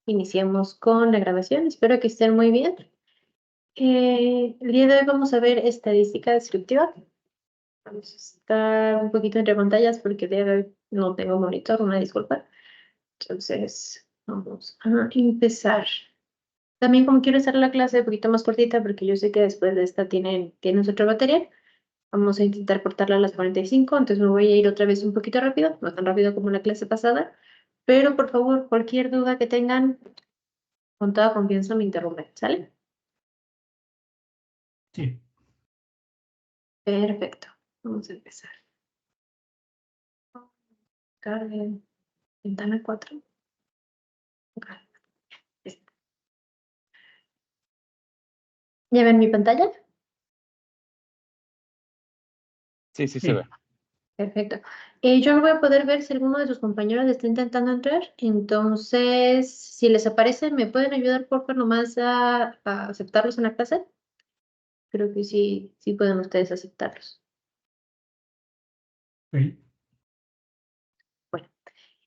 Iniciemos con la grabación. Espero que estén muy bien. El día de hoy vamos a ver estadística descriptiva. Vamos a estar un poquito entre pantallas porque el día de hoy no tengo monitor, una disculpa. Entonces, vamos a empezar. También como quiero hacer la clase un poquito más cortita porque yo sé que después de esta tienen otra batería. Vamos a intentar cortarla a las 45, entonces me voy a ir otra vez un poquito rápido, no tan rápido como la clase pasada. Pero por favor, cualquier duda que tengan, con toda confianza me interrumpen, ¿sale? Sí. Perfecto. Vamos a empezar. Cargue. Ventana 4. ¿Ya ven mi pantalla? Sí, se ve. Perfecto. Yo no voy a poder ver si alguno de sus compañeros está intentando entrar. Entonces, si les aparece, ¿me pueden ayudar, por favor, nomás a aceptarlos en la clase? Creo que sí pueden ustedes aceptarlos. Sí. Bueno,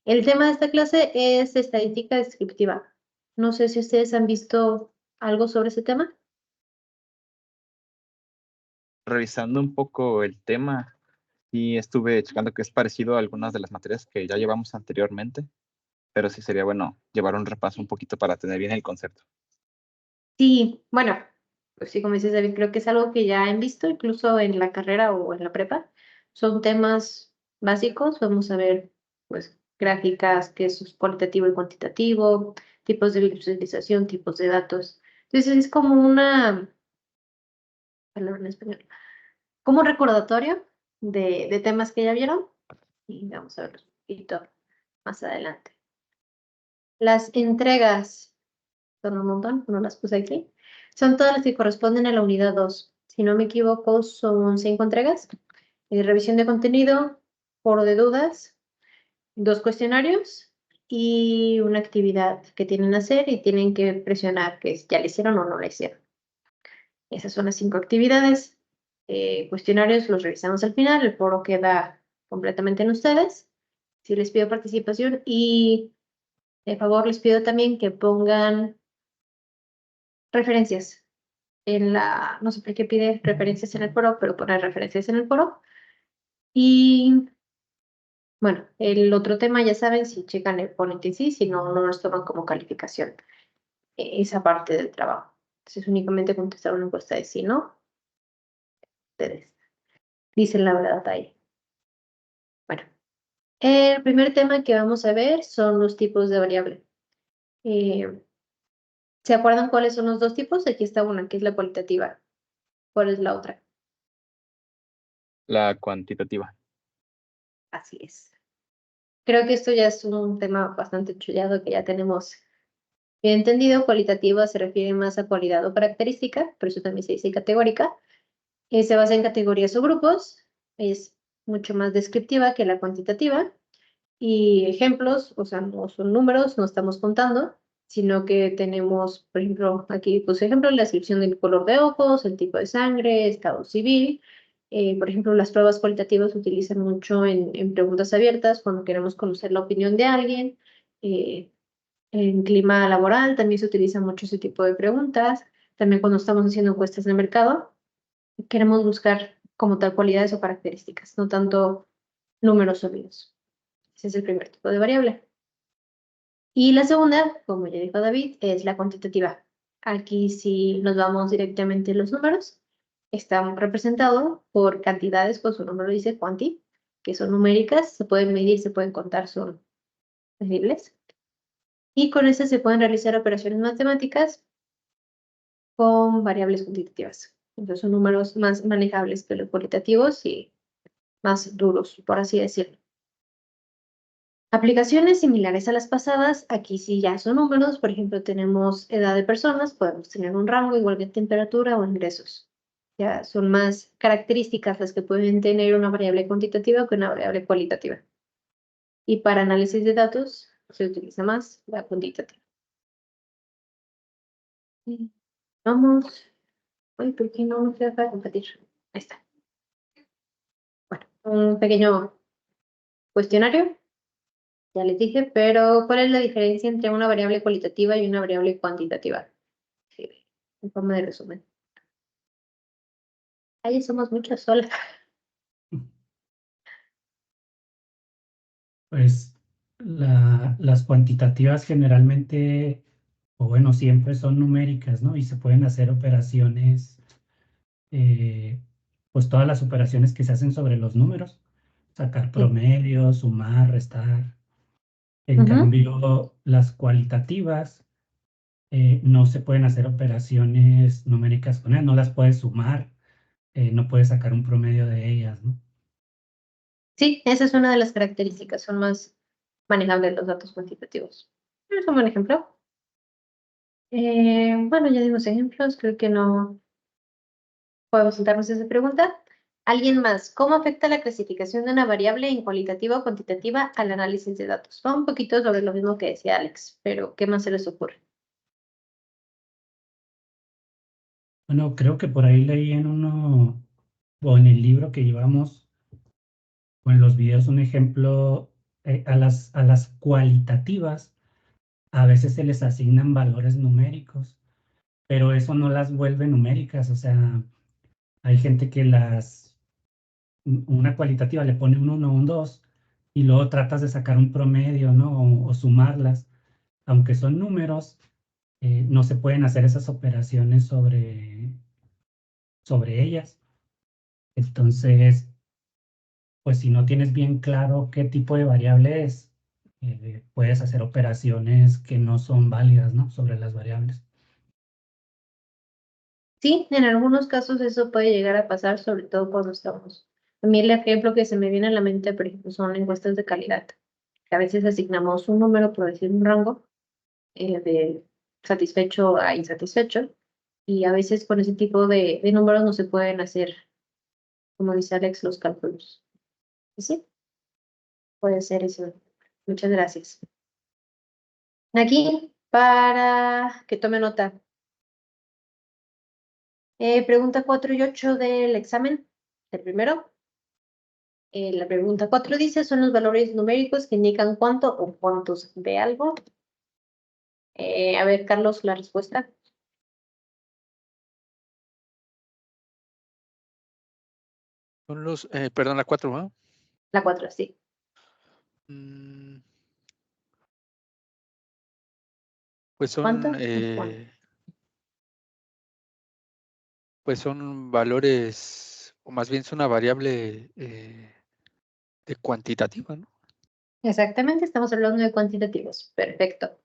el tema de esta clase es estadística descriptiva. No sé si ustedes han visto algo sobre ese tema. Revisando un poco el tema, sí estuve checando que es parecido a algunas de las materias que ya llevamos anteriormente, pero sí sería bueno llevar un repaso un poquito para tener bien el concepto. Sí, bueno, pues sí, como dices, David, creo que es algo que ya han visto incluso en la carrera o en la prepa. Son temas básicos. Vamos a ver, pues, gráficas, qué es cualitativo y cuantitativo, tipos de visualización, tipos de datos. Entonces, es como una, palabra en español, como un recordatorio de temas que ya vieron. Y vamos a verlos un poquito más adelante. Las entregas son un montón, no las puse aquí. Son todas las que corresponden a la unidad 2. Si no me equivoco, son 5 entregas. Revisión de contenido, foro de dudas, 2 cuestionarios y una actividad que tienen que hacer y tienen que presionar que ya la hicieron o no la hicieron. Esas son las 5 actividades. Cuestionarios los revisamos al final, el foro queda completamente en ustedes. Si les pido participación y de favor les pido también que pongan referencias no sé por qué pide referencias en el foro, pero poner referencias en el foro. Y bueno, el otro tema, ya saben, si checan el ponente en sí, si no, no nos toman como calificación esa parte del trabajo. Entonces, únicamente contestar una encuesta de sí, ¿no? Ustedes dicen la verdad ahí. Bueno, el primer tema que vamos a ver son los tipos de variable. ¿Se acuerdan cuáles son los dos tipos? Aquí está una, que es la cualitativa. ¿Cuál es la otra? La cuantitativa. Así es. Creo que esto ya es un tema bastante chullado que ya tenemos bien entendido. Cualitativa se refiere más a cualidad o característica, por eso también se dice categórica. Se basa en categorías o grupos, es mucho más descriptiva que la cuantitativa. Y ejemplos, o sea, no son números, no estamos contando, sino que tenemos, por ejemplo, aquí puse ejemplo, la descripción del color de ojos, el tipo de sangre, estado civil. Por ejemplo, las pruebas cualitativas se utilizan mucho en preguntas abiertas cuando queremos conocer la opinión de alguien. Eh, en clima laboral también se utiliza mucho ese tipo de preguntas. También cuando estamos haciendo encuestas en el mercado, queremos buscar como tal cualidades o características, no tanto números sólidos. Ese es el primer tipo de variable. Y la segunda, como ya dijo David, es la cuantitativa. Aquí si nos vamos directamente a los números, están representados por cantidades, pues su nombre lo dice quanti, que son numéricas, se pueden medir, se pueden contar, son medibles. Y con eso se pueden realizar operaciones matemáticas con variables cuantitativas. Entonces son números más manejables que los cualitativos y más duros, por así decirlo. Aplicaciones similares a las pasadas, aquí sí ya son números, por ejemplo, tenemos edad de personas, podemos tener un rango igual que temperatura o ingresos. Ya son más características las que pueden tener una variable cuantitativa que una variable cualitativa. Y para análisis de datos se utiliza más la cuantitativa. Vamos. Ay, ¿por qué no se deja de compartir? Ahí está. Bueno, un pequeño cuestionario. ya les dije, pero ¿cuál es la diferencia entre una variable cualitativa y una variable cuantitativa? Sí, en forma de resumen. Ahí somos muchas solas. Pues las cuantitativas generalmente, o bueno, siempre son numéricas, ¿no? Y se pueden hacer operaciones, pues todas las operaciones que se hacen sobre los números, sacar promedios, sumar, restar. En cambio, las cualitativas no se pueden hacer operaciones numéricas con ellas, no las puedes sumar, no puedes sacar un promedio de ellas, ¿no? Sí, esa es una de las características, son más manejables los datos cuantitativos. Es un buen ejemplo. Bueno, ya dimos ejemplos, creo que no podemos saltarnos esa pregunta. ¿Alguien más? ¿Cómo afecta la clasificación de una variable en cualitativa o cuantitativa al análisis de datos? Va un poquito sobre lo mismo que decía Alex, pero ¿qué más se les ocurre? Bueno, creo que por ahí leí en uno, o en el libro que llevamos, o en los videos, un ejemplo, a las cualitativas a veces se les asignan valores numéricos, pero eso no las vuelve numéricas, o sea, hay gente que una cualitativa le pone un 1 o un 2 y luego tratas de sacar un promedio, ¿no? O sumarlas. Aunque son números, no se pueden hacer esas operaciones sobre ellas. Entonces, pues si no tienes bien claro qué tipo de variable es, puedes hacer operaciones que no son válidas, ¿no? Sobre las variables. Sí, en algunos casos eso puede llegar a pasar, sobre todo cuando estamos. A mí el ejemplo que se me viene a la mente, por ejemplo, son encuestas de calidad, que a veces asignamos un número, por decir un rango, de satisfecho a insatisfecho, y a veces con ese tipo de números no se pueden hacer, como dice Alex, los cálculos. ¿Y sí? Puede ser eso. Muchas gracias. Aquí, para que tome nota. Pregunta 4 y 8 del examen, el primero. La pregunta 4 dice, son los valores numéricos que indican cuánto o cuántos de algo. A ver, Carlos, la respuesta. Son los, perdón, la 4, ¿no? La 4, sí. Pues ¿Cuánto son, y cuánto? pues son valores, o más bien es una variable de cuantitativa, ¿no? Exactamente, estamos hablando de cuantitativos. Perfecto.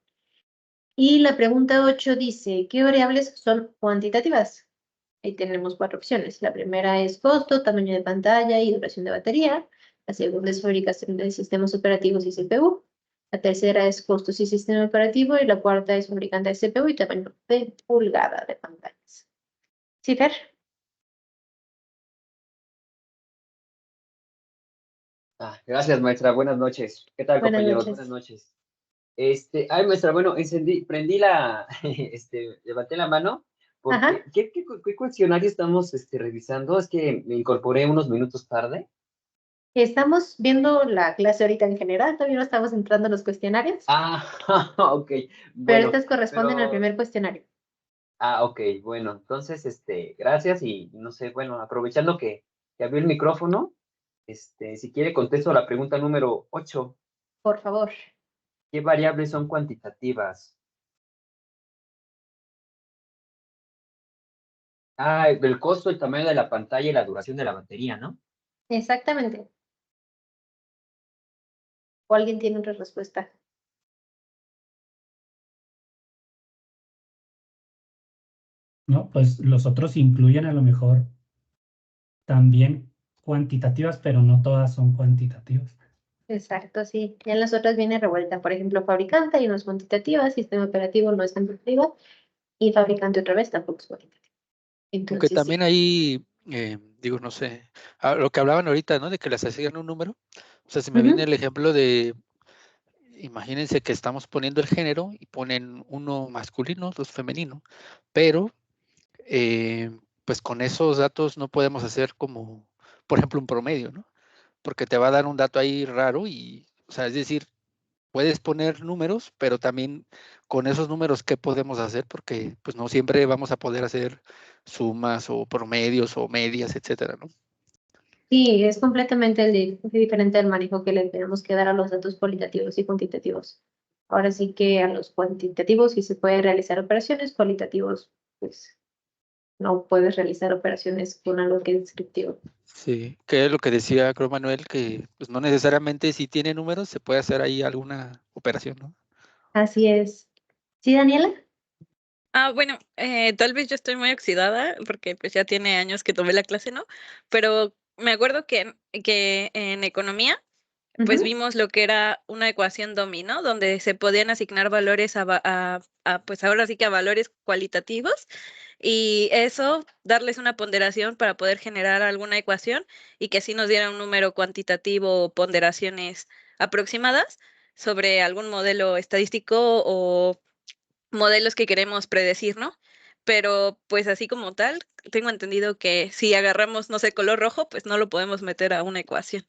Y la pregunta 8 dice, ¿qué variables son cuantitativas? Ahí tenemos 4 opciones. La primera es costo, tamaño de pantalla y duración de batería. La segunda es fabricación de sistemas operativos y CPU. La tercera es costos y sistema operativo. Y la cuarta es fabricante de CPU y tamaño de pulgada de pantallas. ¿Sí, Fer? Gracias, maestra. Buenas noches. ¿Qué tal, Buenas compañeros? noches. Buenas noches. Maestra, bueno, prendí levanté la mano Ajá. porque, ¿qué cuestionario estamos, revisando? Es que me incorporé unos minutos tarde. Estamos viendo la clase ahorita en general. Todavía no estamos entrando en los cuestionarios. Ok, Pero bueno, estas corresponden al pero, primer cuestionario. ok, bueno, entonces, gracias y no sé, bueno, aprovechando que abrió el micrófono, si quiere contesto la pregunta número 8. Por favor. ¿Qué variables son cuantitativas? El costo, el tamaño de la pantalla y la duración de la batería, ¿no? Exactamente. ¿O alguien tiene otra respuesta? No, pues los otros incluyen a lo mejor también cuantitativas, pero no todas son cuantitativas. Exacto, sí. Ya en las otras viene revuelta. Por ejemplo, fabricante y no es cuantitativa, sistema operativo no es cuantitativo y fabricante otra vez tampoco es cuantitativo. Aunque Entonces, sí. también ahí, digo, no sé, lo que hablaban ahorita, ¿no? De que les asignan un número. O sea, si me viene Ujú. el ejemplo de, imagínense que estamos poniendo el género y ponen uno masculino, dos femenino, pero pues con esos datos no podemos hacer como, por ejemplo, un promedio, ¿no? Porque te va a dar un dato ahí raro y, o sea, es decir, puedes poner números, pero también con esos números, ¿qué podemos hacer? Porque pues no siempre vamos a poder hacer sumas o promedios o medias, etcétera, ¿no? Sí, es completamente diferente el manejo que le tenemos que dar a los datos cualitativos y cuantitativos. Ahora sí que a los cuantitativos sí se puede realizar operaciones, cualitativos, pues no puedes realizar operaciones con algo que es descriptivo. Sí, que es lo que decía, creo, Manuel, que pues no necesariamente si tiene números se puede hacer ahí alguna operación, ¿no? Así es. ¿Sí, Daniela? Bueno, tal vez yo estoy muy oxidada porque pues ya tiene años que tomé la clase, ¿no? Pero me acuerdo que en economía pues Ujú. vimos lo que era una ecuación dominó, donde se podían asignar valores pues ahora sí que a valores cualitativos y eso, darles una ponderación para poder generar alguna ecuación y que así nos diera un número cuantitativo o ponderaciones aproximadas sobre algún modelo estadístico o modelos que queremos predecir, ¿no? Pero pues así como tal, tengo entendido que si agarramos, no sé, color rojo, pues no lo podemos meter a una ecuación.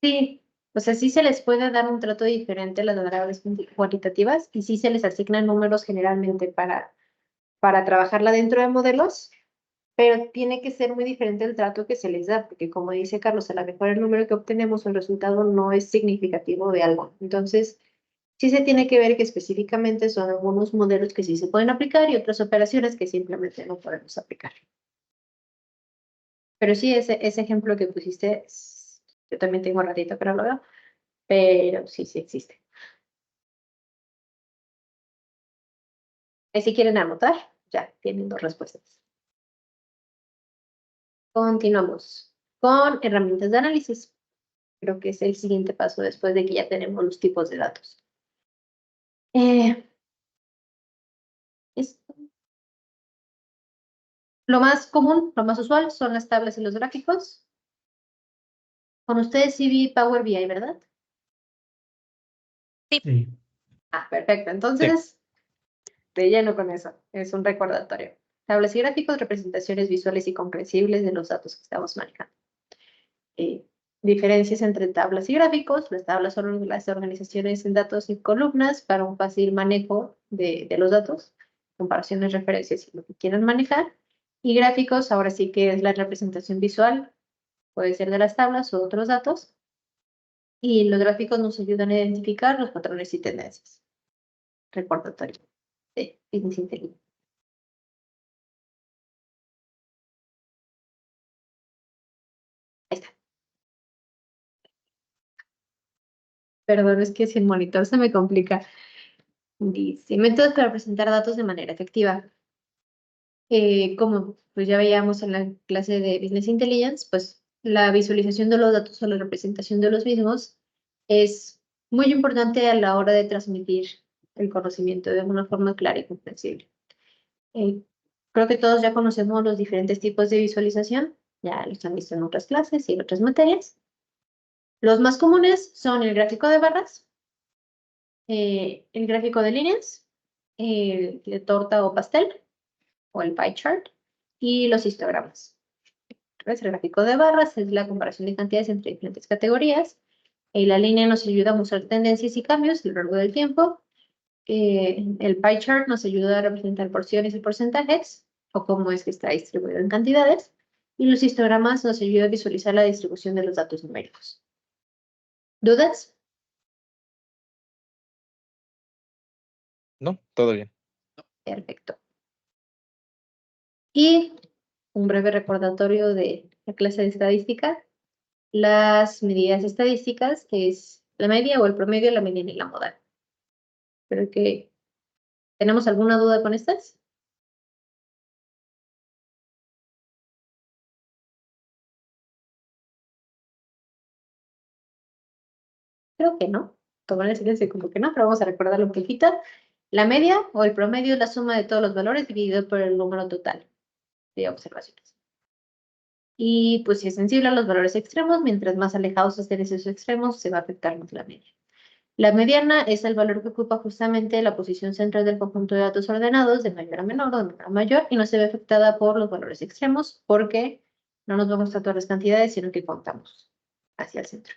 Sí, o sea, sí se les puede dar un trato diferente a las variables cuantitativas y sí se les asignan números generalmente para trabajarla dentro de modelos, pero tiene que ser muy diferente el trato que se les da, porque como dice Carlos, a lo mejor el número que obtenemos o el resultado no es significativo de algo. Entonces, sí se tiene que ver que específicamente son algunos modelos que sí se pueden aplicar y otras operaciones que simplemente no podemos aplicar. Pero sí, ese ejemplo que pusiste, yo también tengo ratito que no lo veo, pero sí, sí existe. Y si quieren anotar, ya tienen dos respuestas. Continuamos con herramientas de análisis. Creo que es el siguiente paso después de que ya tenemos los tipos de datos. Lo más común, lo más usual son las tablas y los gráficos. Con ustedes sí vi Power BI, ¿verdad? Sí. Perfecto. Entonces, de lleno con eso. Es un recordatorio. Tablas y gráficos, representaciones visuales y comprensibles de los datos que estamos manejando. Diferencias entre tablas y gráficos. Las tablas son las organizaciones en datos y columnas para un fácil manejo de los datos, comparaciones, referencias y lo que quieran manejar. Y gráficos, ahora sí que es la representación visual, puede ser de las tablas o otros datos. Y los gráficos nos ayudan a identificar los patrones y tendencias. Recordatorio de Business Intelligence. Ahí está. Perdón, es que sin monitor se me complica. Dice, métodos para presentar datos de manera efectiva. Como pues ya veíamos en la clase de Business Intelligence, pues la visualización de los datos o la representación de los mismos es muy importante a la hora de transmitir el conocimiento de una forma clara y comprensible. Creo que todos ya conocemos los diferentes tipos de visualización, ya los han visto en otras clases y en otras materias. Los más comunes son el gráfico de barras, el gráfico de líneas, el de torta o pastel, o el pie chart, y los histogramas. El gráfico de barras es la comparación de cantidades entre diferentes categorías. La línea nos ayuda a mostrar tendencias y cambios a lo largo del tiempo. El pie chart nos ayuda a representar porciones y porcentajes, o cómo es que está distribuido en cantidades. Y los histogramas nos ayudan a visualizar la distribución de los datos numéricos. ¿Dudas? No, todo bien. Perfecto. Y un breve recordatorio de la clase de estadística. Las medidas estadísticas es la media o el promedio, la mediana y la modal. Creo que ¿tenemos alguna duda con estas? Creo que no. Tomar el silencio como que no, pero vamos a recordarlo un poquito. La media o el promedio es la suma de todos los valores dividido por el número total de observaciones. Y pues si es sensible a los valores extremos, mientras más alejados estén esos extremos, se va a afectar más la media. La mediana es el valor que ocupa justamente la posición central del conjunto de datos ordenados de mayor a menor o de menor a mayor y no se ve afectada por los valores extremos porque no nos vamos a todas las cantidades, sino que contamos hacia el centro.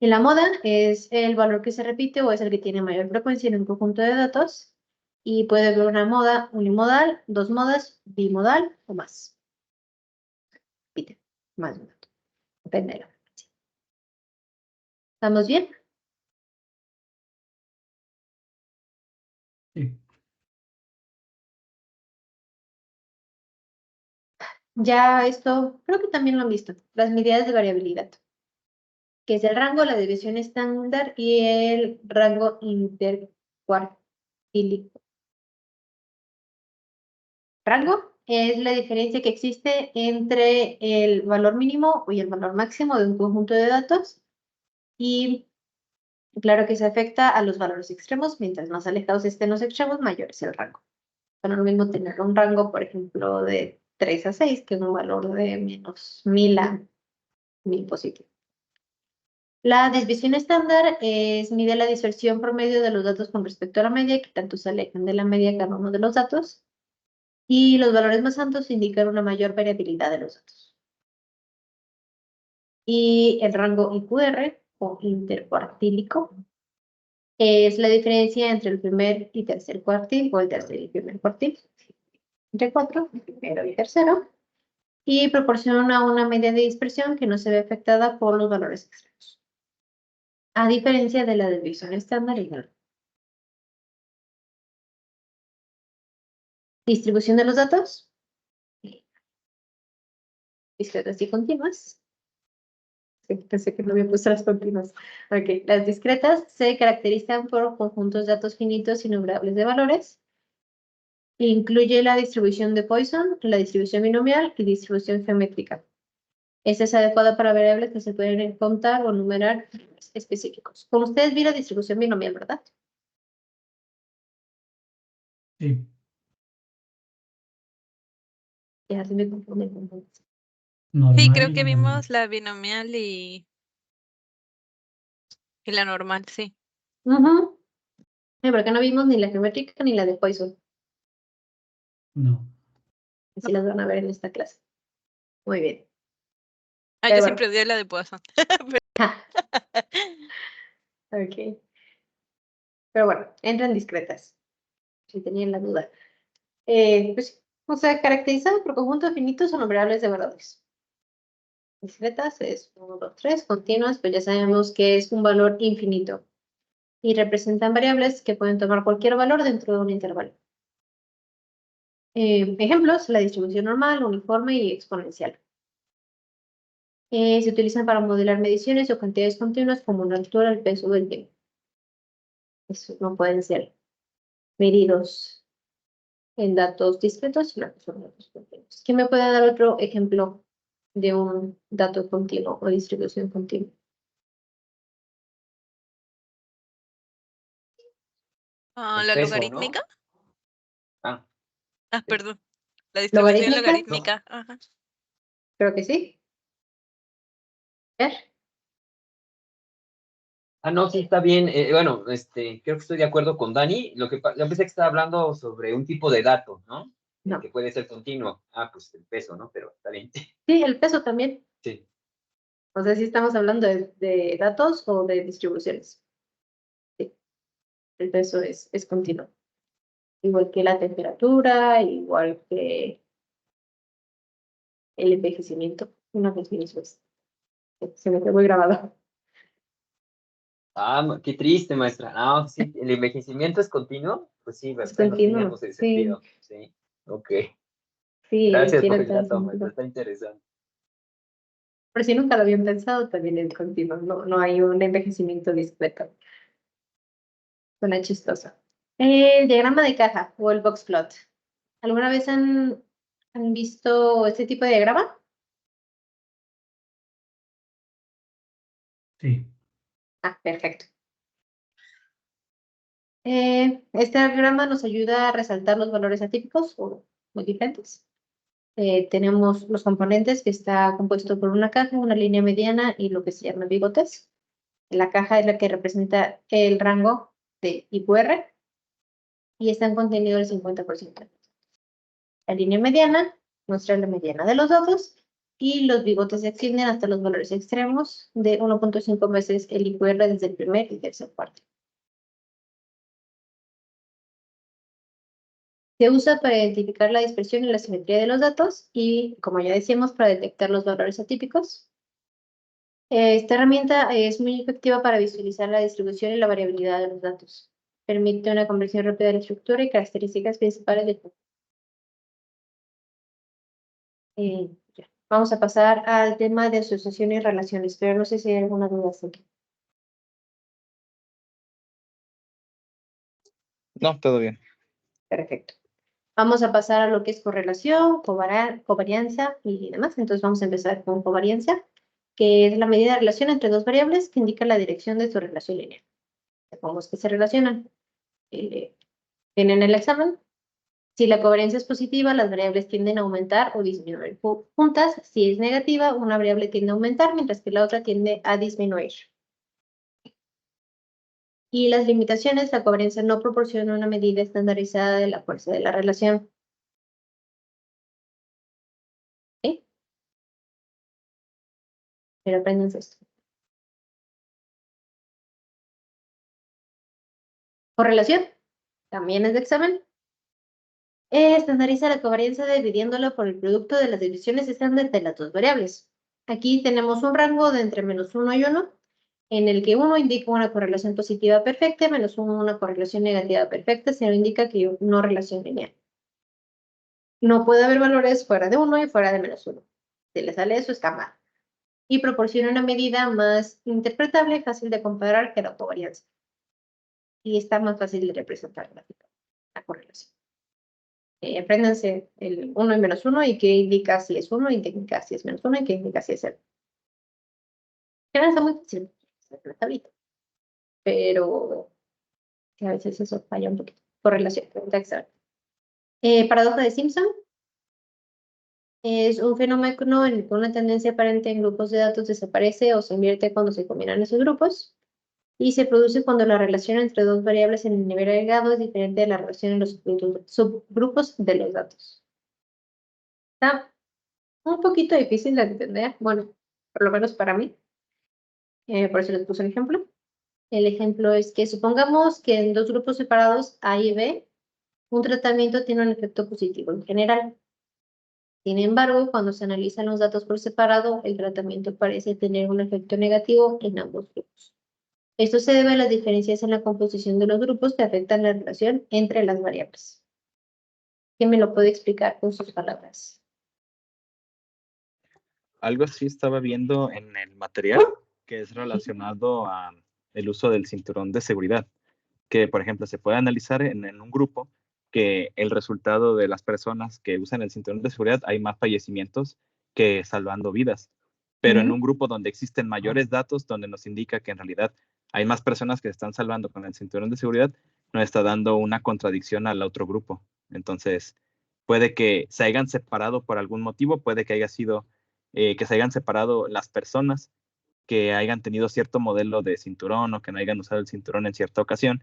Y la moda es el valor que se repite o es el que tiene mayor frecuencia en un conjunto de datos. Y puede haber una moda unimodal, dos modas, bimodal o más. Repite, más de un dato. Depende de la frecuencia. ¿Estamos bien? Sí. Ya esto, creo que también lo han visto. Las medidas de variabilidad, que es el rango, la desviación estándar y el rango intercuartílico. Rango es la diferencia que existe entre el valor mínimo y el valor máximo de un conjunto de datos. Y claro que se afecta a los valores extremos. Mientras más alejados estén los extremos, mayor es el rango. No es lo mismo tener un rango, por ejemplo, de 3 a 6 que un valor de menos 1000 a 1000 positivo. La desviación estándar mide la dispersión promedio de los datos con respecto a la media, que tanto se alejan de la media cada uno de los datos. Y los valores más altos indican una mayor variabilidad de los datos. Y el rango IQR, o intercuartílico, es la diferencia entre el primer y tercer cuartil, o el tercer y primer cuartil, entre 4, el primero y tercero, y proporciona una media de dispersión que no se ve afectada por los valores extremos, a diferencia de la desviación estándar y la distribución de los datos, discretas y continuas. Sí, pensé que no había puesto las continuas. Ok, las discretas se caracterizan por conjuntos de datos finitos y numerables de valores. Incluye la distribución de Poisson, la distribución binomial y distribución geométrica. Esta es adecuada para variables que se pueden contar o numerar específicos. Como ustedes vi la distribución binomial, ¿verdad? Sí. Ya se me confunde. Normal Sí, creo y que binomial. vimos la binomial y la normal, sí. Porque no vimos ni la geométrica ni la de Poisson. No. Así las van a ver en esta clase. Muy bien. Ah, Pero yo bueno. siempre odié la de Poisson. Ok. Pero bueno, entran discretas. Si tenían la duda. Pues, o sea, caracterizado por conjuntos finitos o numerables de valores. Discretas es 1, 2, 3. Continuas, pues ya sabemos que es un valor infinito. Y representan variables que pueden tomar cualquier valor dentro de un intervalo. Ejemplos, la distribución normal, uniforme y exponencial. Se utilizan para modelar mediciones o cantidades continuas como la altura, el peso o el tiempo. Eso no pueden ser medidos en datos discretos, sino que son datos continuos. ¿Quién me puede dar otro ejemplo de un dato continuo o distribución continua? Ah, El ¿la peso, ¿no? logarítmica? Ah, Ah, sí. perdón. La distribución ¿Logarítmica? logarítmica. Ajá. Creo que sí. ¿Ver? Ah, no, sí, está bien. Bueno, creo que estoy de acuerdo con Dani. Yo pensé que estaba hablando sobre un tipo de dato, ¿no? No. Que puede ser continuo. Ah, pues el peso, ¿no? Pero está bien. Sí, el peso también. Sí. O sea, si estamos hablando de datos o de distribuciones. Sí, el peso es continuo. Igual que la temperatura, igual que el envejecimiento. Una vez pues, se me quedó muy grabado. Ah, qué triste, maestra. Ah, sí, el envejecimiento es continuo. Pues sí, Es ¿verdad? No continuo. teníamos ese Sí, sentido. Sí. Ok. sí, Gracias por tiene el todo el dato, maestra. sentido. Está interesante. Pero si nunca lo habían pensado, también es continuo. No hay un envejecimiento discreto. Suena chistoso. El diagrama de caja o el box plot. ¿Alguna vez han visto este tipo de diagrama? Sí. Ah, perfecto. Este diagrama nos ayuda a resaltar los valores atípicos o muy diferentes. Tenemos los componentes que está compuesto por una caja, una línea mediana y lo que se llama bigotes. La caja es la que representa el rango de IQR y está en contenido del 50%. La línea mediana muestra la mediana de los datos y los bigotes se extienden hasta los valores extremos de 1.5 veces el IQR desde el primer y tercer cuarto. Se usa para identificar la dispersión y la simetría de los datos y, como ya decíamos, para detectar los valores atípicos. Esta herramienta es muy efectiva para visualizar la distribución y la variabilidad de los datos. Permite una comprensión rápida de la estructura y características principales del grupo. Ya. Vamos a pasar al tema de asociación y relaciones, pero no sé si hay alguna duda aquí. No, todo bien. Perfecto. Vamos a pasar a lo que es correlación, covarianza y demás. Entonces vamos a empezar con covarianza, que es la medida de relación entre dos variables que indica la dirección de su relación lineal. Supongamos que se relacionan. Tienen el examen. Si la covarianza es positiva, las variables tienden a aumentar o disminuir juntas. Si es negativa, una variable tiende a aumentar, mientras que la otra tiende a disminuir. Y las limitaciones, la covarianza no proporciona una medida estandarizada de la fuerza de la relación. ¿Sí? Pero aprendan esto. Correlación, también es de examen. Estandariza la covarianza dividiéndola por el producto de las divisiones estándar de las dos variables. Aquí tenemos un rango de entre -1 y 1, en el que 1 indica una correlación positiva perfecta, -1 una correlación negativa perfecta, 0 indica que no relación lineal. No puede haber valores fuera de 1 y fuera de -1. Si le sale eso, está mal. Y proporciona una medida más interpretable, fácil de comparar que la covarianza. Y está más fácil de representar la correlación. Apréndanse el 1 y -1 y qué indica si es 1 y qué indica si es -1 y qué indica si es 0. Está muy fácil, la tablita. Pero a veces eso falla un poquito. Correlación, paradoja de Simpson. Es un fenómeno en el que una tendencia aparente en grupos de datos desaparece o se invierte cuando se combinan esos grupos. Y se produce cuando la relación entre dos variables en el nivel agregado es diferente de la relación en los subgrupos de los datos. Está un poquito difícil de entender, bueno, por lo menos para mí. Por eso les puse un ejemplo. El ejemplo es que supongamos que en dos grupos separados, A y B, un tratamiento tiene un efecto positivo en general. Sin embargo, cuando se analizan los datos por separado, el tratamiento parece tener un efecto negativo en ambos grupos. Esto se debe a las diferencias en la composición de los grupos que afectan la relación entre las variables. ¿Quién me lo puede explicar con sus palabras? Algo así estaba viendo en el material que es relacionado a el uso del cinturón de seguridad, que por ejemplo se puede analizar en un grupo que el resultado de las personas que usan el cinturón de seguridad hay más fallecimientos que salvando vidas, pero en un grupo donde existen mayores datos, donde nos indica que en realidad hay más personas que se están salvando con el cinturón de seguridad, nos está dando una contradicción al otro grupo. Entonces, puede que se hayan separado por algún motivo, puede que haya sido que se hayan separado las personas que hayan tenido cierto modelo de cinturón o que no hayan usado el cinturón en cierta ocasión,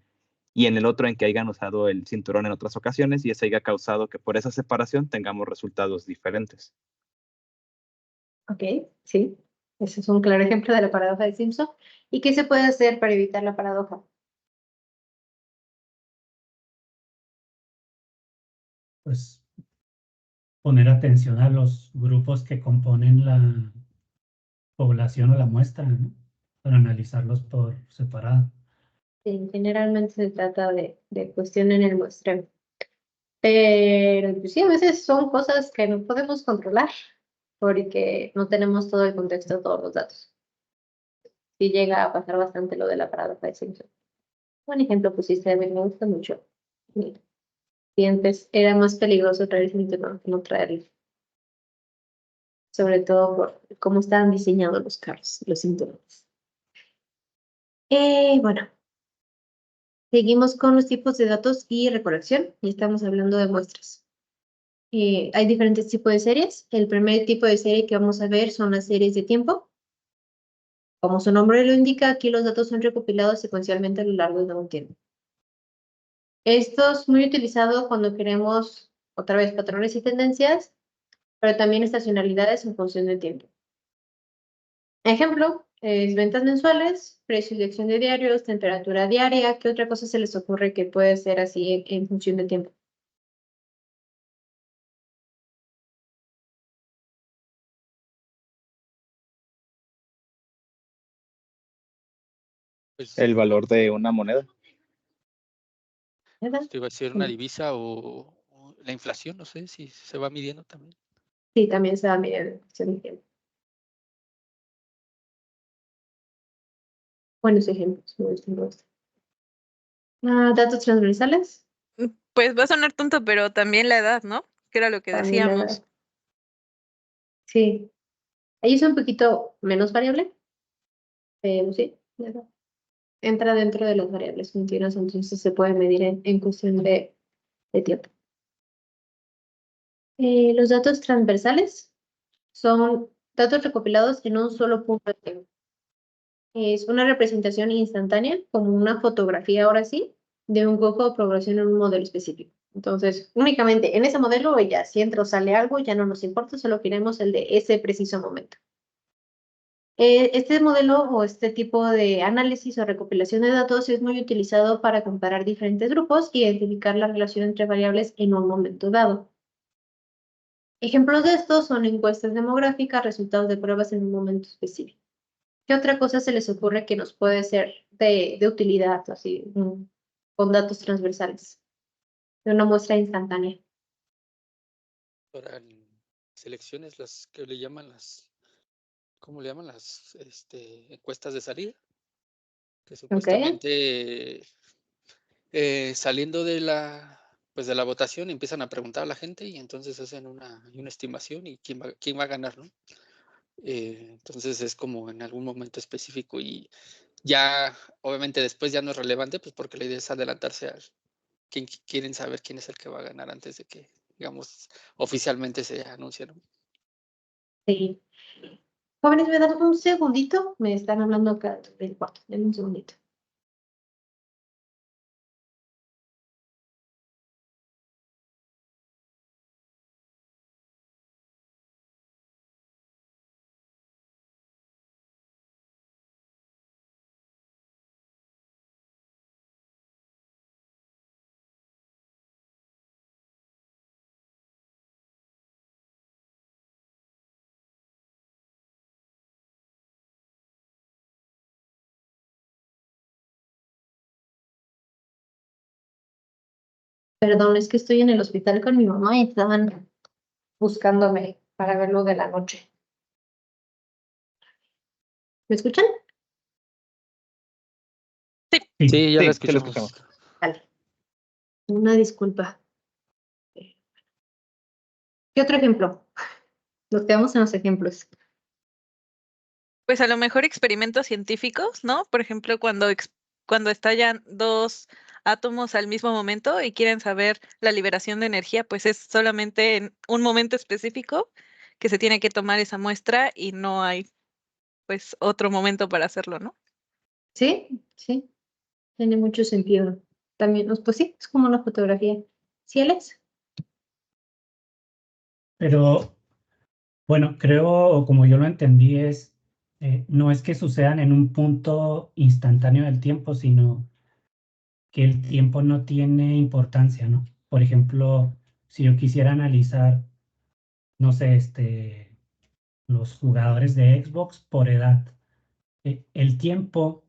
y en el otro en que hayan usado el cinturón en otras ocasiones, y eso haya causado que por esa separación tengamos resultados diferentes. Ok, sí. Ese es un claro ejemplo de la paradoja de Simpson. ¿Y qué se puede hacer para evitar la paradoja? Pues poner atención a los grupos que componen la población o la muestra, ¿no? Para analizarlos por separado. Sí, generalmente se trata de cuestión en el muestreo. Pero pues, sí, a veces son cosas que no podemos controlar porque no tenemos todo el contexto de todos los datos. Sí llega a pasar bastante lo de la paradoja de Simpson. Un ejemplo pusiste, a mí me gusta mucho. Y antes era más peligroso traer el cinturón que no traerlo. Sobre todo por cómo estaban diseñados los carros, los cinturones. Bueno, seguimos con los tipos de datos y recolección. Y estamos hablando de muestras. Hay diferentes tipos de series. El primer tipo de serie que vamos a ver son las series de tiempo. Como su nombre lo indica, aquí los datos son recopilados secuencialmente a lo largo de un tiempo. Esto es muy utilizado cuando queremos, otra vez, patrones y tendencias, pero también estacionalidades en función del tiempo. Ejemplo, ventas mensuales, precios de acción de diarios, temperatura diaria. ¿Qué otra cosa se les ocurre que puede ser así en función del tiempo? Pues, El valor de una moneda. ¿Verdad? te iba a decir una divisa o la inflación, no sé si se va midiendo también. Sí, también se va a medir en función del tiempo. Buenos ejemplos, me gustan, me gustan. Datos transversales, Pues va a sonar tonto, pero también la edad, ¿no? Que era lo que también la decíamos. edad. Sí, ahí es un poquito menos variable, pero sí, la edad. Entra dentro de las variables continuas, entonces se puede medir en cuestión de tiempo. Los datos transversales son datos recopilados en un solo punto de tiempo. Es una representación instantánea, como una fotografía ahora sí, de un grupo de progresión en un modelo específico. Entonces, únicamente en ese modelo, ya si entra o sale algo, ya no nos importa, solo queremos el de ese preciso momento. Este modelo o este tipo de análisis o recopilación de datos es muy utilizado para comparar diferentes grupos e identificar la relación entre variables en un momento dado. Ejemplos de estos son encuestas demográficas, resultados de pruebas en un momento específico. ¿Qué otra cosa se les ocurre que nos puede ser de utilidad, así, con datos transversales, de una muestra instantánea? Para selecciones, las que le llaman ¿cómo le llaman? Las encuestas de salida, que supuestamente saliendo pues de la votación empiezan a preguntar a la gente y entonces hacen una estimación y quién va a ganar, ¿no? Entonces es como en algún momento específico y ya, obviamente después ya no es relevante, pues porque la idea es adelantarse a quien quieren saber quién es el que va a ganar antes de que, digamos, oficialmente se anuncie, ¿no? Sí. Jóvenes, ¿me dan un segundito? Me están hablando acá del cuarto. Denme un segundito. Perdón, es que estoy en el hospital con mi mamá y estaban buscándome para ver lo de la noche. ¿Me escuchan? Sí, Sí, ya la Sí, te lo escuchamos. escuchamos. Vale. Una disculpa. ¿Qué otro ejemplo? Nos quedamos en los ejemplos. Pues a lo mejor experimentos científicos, ¿no? Por ejemplo, cuando estallan dos átomos al mismo momento y quieren saber la liberación de energía, pues es solamente en un momento específico que se tiene que tomar esa muestra y no hay pues otro momento para hacerlo, ¿no? Sí, sí, tiene mucho sentido. También, pues sí, es como una fotografía. ¿Sí, Alex? pero bueno, creo, o como yo lo entendí, no es que sucedan en un punto instantáneo del tiempo, sino que el tiempo no tiene importancia, ¿no? Por ejemplo, si yo quisiera analizar, no sé, los jugadores de Xbox por edad, eh, el tiempo,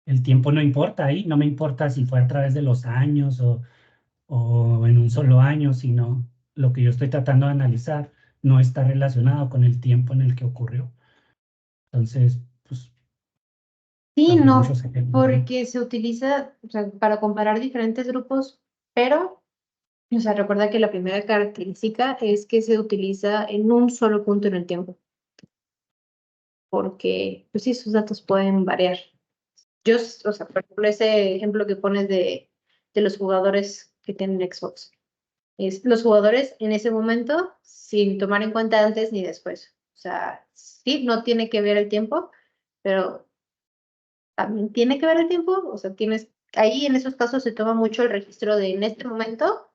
el tiempo no importa ahí, no me importa si fue a través de los años o en un solo año, sino lo que yo estoy tratando de analizar no está relacionado con el tiempo en el que ocurrió. Entonces, pues, Sí, habría no, muchos ejemplos, ¿no? porque se utiliza, o sea, para comparar diferentes grupos, pero, o sea, recuerda que la primera característica es que se utiliza en un solo punto en el tiempo, porque, pues sí, sus datos pueden variar. O sea, por ejemplo, ese ejemplo que pones de los jugadores que tienen Xbox. Es los jugadores en ese momento sin tomar en cuenta antes ni después. O sea, sí, no tiene que ver el tiempo, pero también tiene que ver el tiempo. O sea, ahí en esos casos se toma mucho el registro de en este momento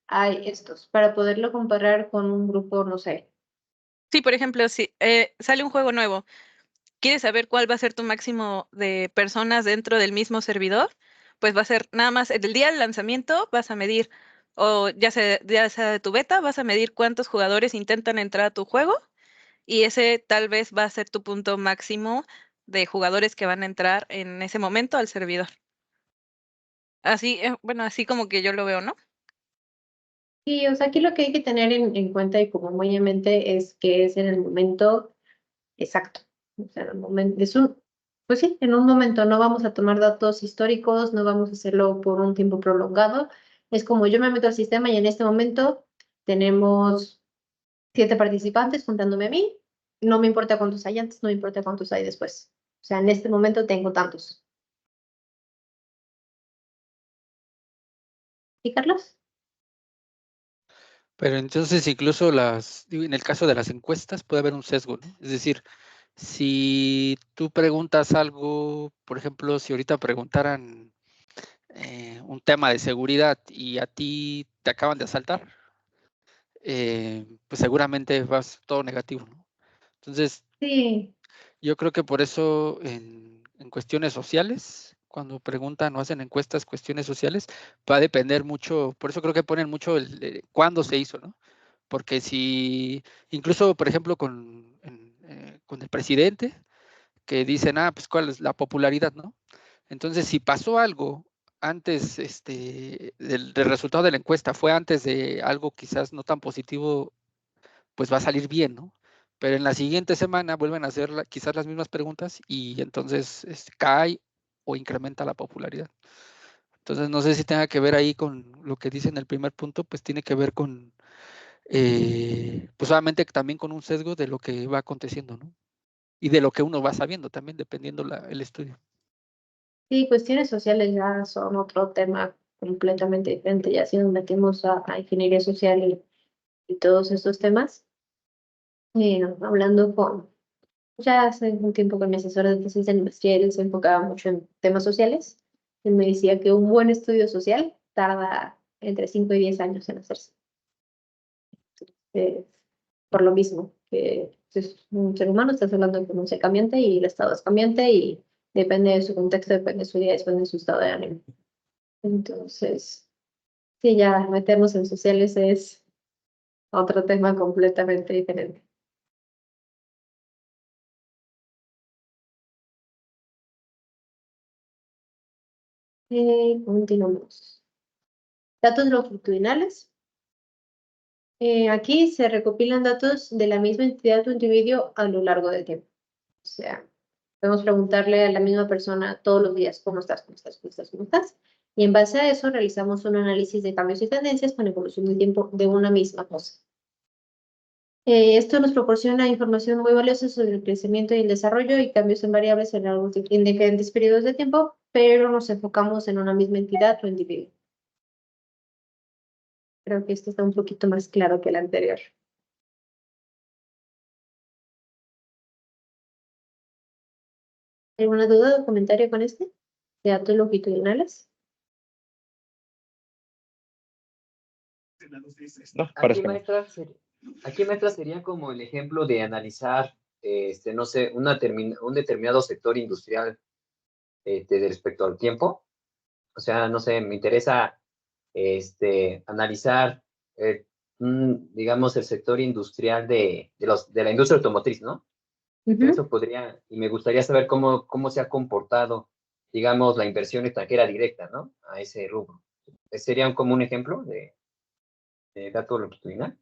hay estos, para poderlo comparar con un grupo, no sé, Sí, por ejemplo, si sale un juego nuevo, ¿quieres saber cuál va a ser tu máximo de personas dentro del mismo servidor? Pues va a ser nada más el día del lanzamiento, vas a medir, o ya sea de tu beta, vas a medir cuántos jugadores intentan entrar a tu juego y ese tal vez va a ser tu punto máximo de jugadores que van a entrar en ese momento al servidor. Así, bueno, así como que yo lo veo, ¿no? Y, o sea, aquí lo que hay que tener en cuenta y como muy en mente es que es en el momento exacto. O sea, en el momento, pues sí, en un momento no vamos a tomar datos históricos, no vamos a hacerlo por un tiempo prolongado. Es como yo me meto al sistema y en este momento tenemos 7 participantes contándome a mí. No me importa cuántos hay antes, no me importa cuántos hay después. O sea, en este momento tengo tantos. ¿Y Carlos? Pero entonces incluso en el caso de las encuestas puede haber un sesgo, ¿no? Es decir, si tú preguntas algo, por ejemplo, si ahorita preguntaran un tema de seguridad y a ti te acaban de asaltar, pues seguramente vas todo negativo, ¿no? Entonces, Sí, yo creo que por eso en cuestiones sociales, cuando preguntan o hacen encuestas, cuestiones sociales, va a depender mucho, por eso creo que ponen mucho cuándo se hizo, ¿no? Porque si, incluso, por ejemplo, con el presidente, que dicen, pues cuál es la popularidad, ¿no? Entonces, si pasó algo antes del resultado de la encuesta, fue antes de algo quizás no tan positivo, pues va a salir bien, ¿no? Pero en la siguiente semana vuelven a hacer quizás las mismas preguntas y entonces cae o incrementa la popularidad. Entonces, no sé si tenga que ver ahí con lo que dice en el primer punto, pues tiene que ver con, pues obviamente también con un sesgo de lo que va aconteciendo, ¿no? Y de lo que uno va sabiendo también, dependiendo el estudio. sí, cuestiones sociales ya son otro tema completamente diferente. Ya si nos metemos a ingeniería social y todos estos temas, hablando ya hace un tiempo con mi asesora de tesis de maestría, él se enfocaba mucho en temas sociales. Él me decía que un buen estudio social tarda entre 5 y 10 años en hacerse. Eh, por lo mismo, que es un ser humano, estás hablando con un ser cambiante y el estado es cambiante y depende de su contexto, depende de su día, depende de su estado de ánimo. Entonces, sí, ya meternos en sociales es otro tema completamente diferente. Continuamos. Datos longitudinales. Aquí se recopilan datos de la misma entidad o individuo a lo largo del tiempo. O sea, podemos preguntarle a la misma persona todos los días, ¿cómo estás? ¿Cómo estás? ¿Cómo estás? ¿Cómo estás? Y en base a eso realizamos un análisis de cambios y tendencias con evolución del tiempo de una misma cosa. Esto nos proporciona información muy valiosa sobre el crecimiento y el desarrollo y cambios en variables en diferentes periodos de tiempo, pero nos enfocamos en una misma entidad o individuo. Creo que esto está un poquito más claro que el anterior. ¿Alguna duda o comentario con este? De datos longitudinales. No, Aquí, parece que no. maestra, sería como el ejemplo de analizar, no sé, un determinado sector industrial respecto al tiempo. O sea, no sé, me interesa analizar, digamos, el sector industrial de la industria automotriz, ¿no? Eso podría, y me gustaría saber cómo se ha comportado, digamos, la inversión extranjera directa, ¿no? A ese rubro. ¿Sería como un ejemplo de dato longitudinal?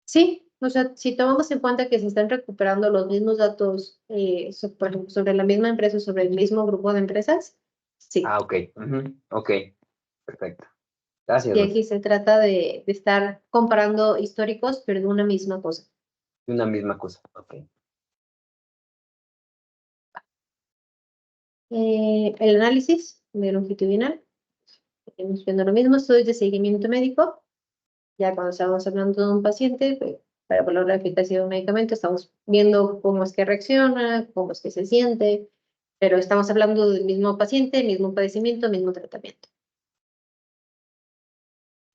Sí, o sea, si tomamos en cuenta que se están recuperando los mismos datos, por ejemplo, sobre la misma empresa, sobre el mismo grupo de empresas, sí. Ah, ok. Ok, perfecto. Gracias, Y maestra. aquí se trata de estar comparando históricos, pero de una misma cosa. Una misma cosa. Ok. El análisis de longitudinal, estamos viendo lo mismo, estudios de seguimiento médico. Ya cuando estamos hablando de un paciente, pues, para valorar la eficacia de un medicamento, estamos viendo cómo es que reacciona, cómo es que se siente, pero estamos hablando del mismo paciente, mismo padecimiento, mismo tratamiento.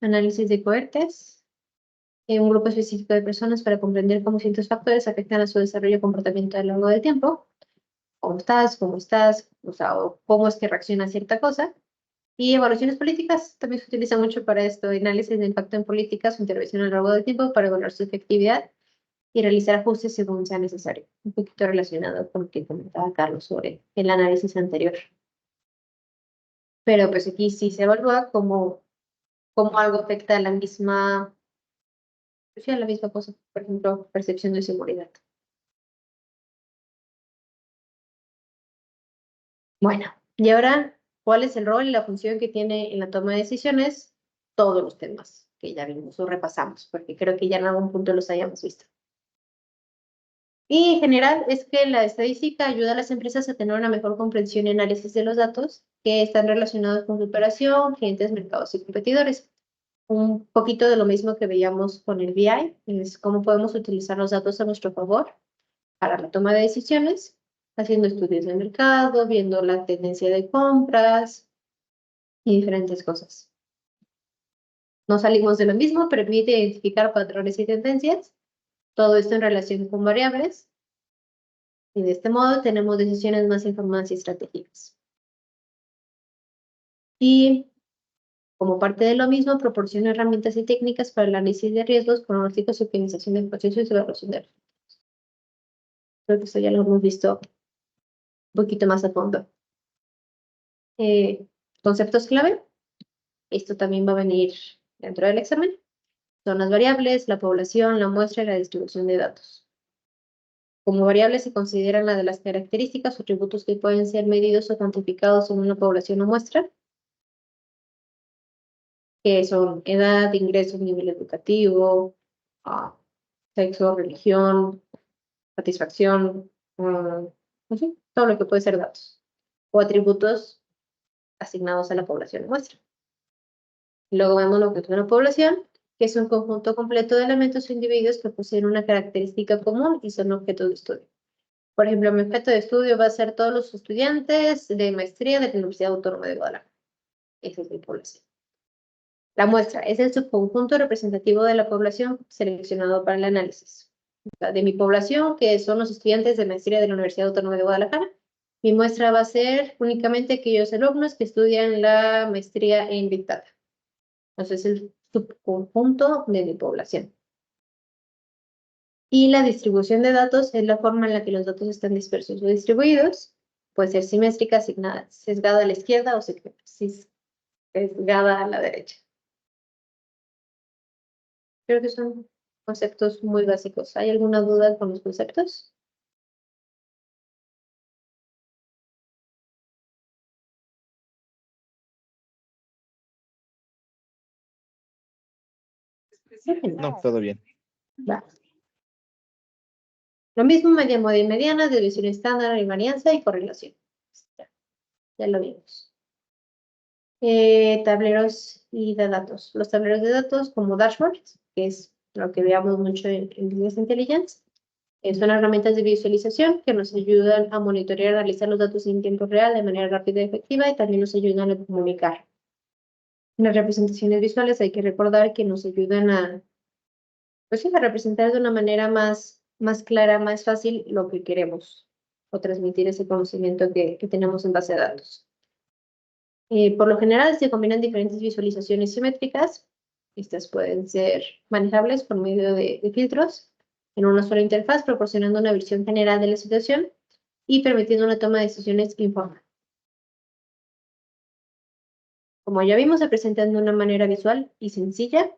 Análisis de cohortes. un grupo específico de personas para comprender cómo ciertos factores afectan a su desarrollo y comportamiento a lo largo del tiempo. ¿Cómo estás? O sea, o cómo es que reacciona a cierta cosa. Y evaluaciones políticas también se utiliza mucho para esto, análisis de impacto en políticas o intervención a lo largo del tiempo para evaluar su efectividad y realizar ajustes según sea necesario. Un poquito relacionado con lo que comentaba Carlos sobre el análisis anterior. Pero pues aquí sí se evalúa cómo algo afecta a la misma, pues sí, a la misma cosa. Por ejemplo, percepción de seguridad. Bueno, y ahora, ¿cuál es el rol y la función que tiene en la toma de decisiones? Todos los temas que ya vimos o repasamos, porque creo que ya en algún punto los hayamos visto. Y en general es que la estadística ayuda a las empresas a tener una mejor comprensión y análisis de los datos que están relacionados con su operación, clientes, mercados y competidores. Un poquito de lo mismo que veíamos con el BI, es cómo podemos utilizar los datos a nuestro favor para la toma de decisiones, haciendo estudios de mercado, viendo la tendencia de compras y diferentes cosas. No salimos de lo mismo, permite identificar patrones y tendencias, todo esto en relación con variables, y de este modo tenemos decisiones más informadas y estratégicas. Y como parte de lo mismo, proporciona herramientas y técnicas para el análisis de riesgos, pronósticos y optimización de procesos y evaluación de resultados. Creo que esto ya lo hemos visto un poquito más a fondo. Conceptos clave. Esto también va a venir dentro del examen. Son las variables, la población, la muestra y la distribución de datos. Como variables se consideran las de las características o atributos que pueden ser medidos o cuantificados en una población o muestra, que son edad, ingresos, nivel educativo, sexo, religión, satisfacción, no sé, todo lo que puede ser datos o atributos asignados a la población o muestra. Luego vemos lo que es una población, que es un conjunto completo de elementos o individuos que poseen una característica común y son objeto de estudio. Por ejemplo, mi objeto de estudio va a ser todos los estudiantes de maestría de la Universidad Autónoma de Guadalajara. Esa es mi población. La muestra es el subconjunto representativo de la población seleccionado para el análisis. O sea, de mi población, que son los estudiantes de maestría de la Universidad Autónoma de Guadalajara, mi muestra va a ser únicamente aquellos alumnos que estudian la maestría en Big Data. Entonces, es el subconjunto de mi población. Y la distribución de datos es la forma en la que los datos están dispersos o distribuidos. Puede ser simétrica, asignada, sesgada a la izquierda o sesgada a la derecha. Creo que son conceptos muy básicos. ¿Hay alguna duda con los conceptos? No, todo bien. Va. Lo mismo, media, moda y mediana, desviación estándar, invarianza y correlación. Ya lo vimos. Tableros y de datos. Los tableros de datos como dashboards, que es lo que veamos mucho en Business Intelligence, son herramientas de visualización que nos ayudan a monitorear y analizar los datos en tiempo real de manera rápida y efectiva y también nos ayudan a comunicar. Las representaciones visuales hay que recordar que nos ayudan a, pues sí, a representar de una manera más clara, más fácil lo que queremos o transmitir ese conocimiento que tenemos en base de datos. Por lo general se combinan diferentes visualizaciones simétricas. Estas pueden ser manejables por medio de filtros en una sola interfaz, proporcionando una visión general de la situación y permitiendo una toma de decisiones informada. Como ya vimos, se presentan de una manera visual y sencilla.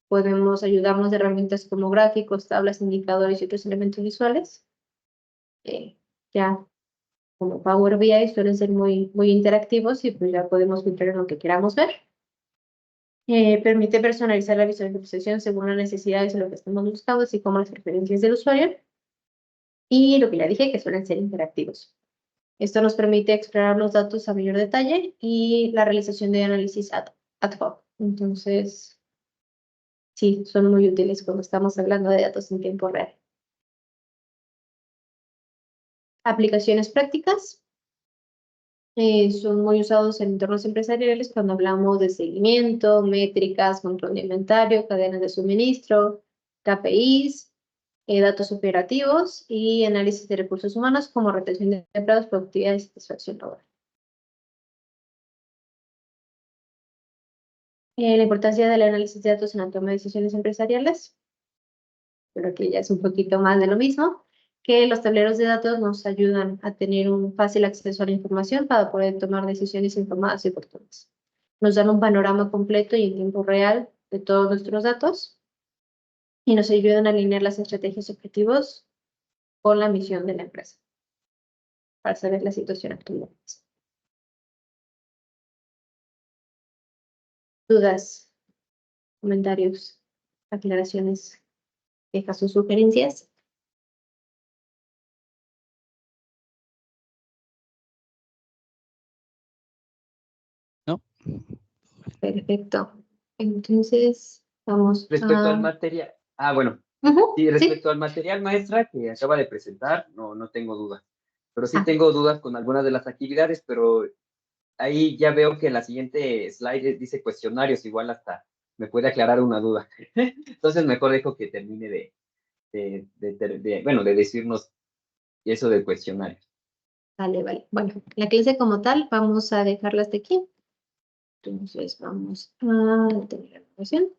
Podemos ayudarnos de herramientas como gráficos, tablas, indicadores y otros elementos visuales. Ya como Power BI suelen ser muy interactivos y pues ya podemos filtrar en lo que queramos ver. Permite personalizar la visualización según las necesidades de lo que estamos buscando, así como las preferencias del usuario. Y lo que ya dije, que suelen ser interactivos. Esto nos permite explorar los datos a mayor detalle y la realización de análisis ad hoc. Entonces, sí, son muy útiles cuando estamos hablando de datos en tiempo real. Aplicaciones prácticas. Son muy usados en entornos empresariales cuando hablamos de seguimiento, métricas, control de inventario, cadenas de suministro, KPIs, datos operativos y análisis de recursos humanos como retención de empleados, productividad y satisfacción laboral. La importancia del análisis de datos en la toma de decisiones empresariales. Pero que ya es un poquito más de lo mismo, que los tableros de datos nos ayudan a tener un fácil acceso a la información para poder tomar decisiones informadas y oportunas. Nos dan un panorama completo y en tiempo real de todos nuestros datos y nos ayudan a alinear las estrategias y objetivos con la misión de la empresa para saber la situación actual. ¿Dudas, comentarios, aclaraciones, quejas o sugerencias? ¿No? Perfecto. Entonces, vamos Respecto a... al material, bueno, Ujú, sí, respecto al material maestra que acaba de presentar, no tengo dudas. Pero sí Ah. tengo dudas con algunas de las actividades, pero ahí ya veo que en la siguiente slide dice cuestionarios, igual hasta me puede aclarar una duda. Entonces mejor dejo que termine de decirnos eso del cuestionario. Vale. Bueno, la clase como tal, vamos a dejarla hasta aquí. Entonces, vamos a detener la grabación.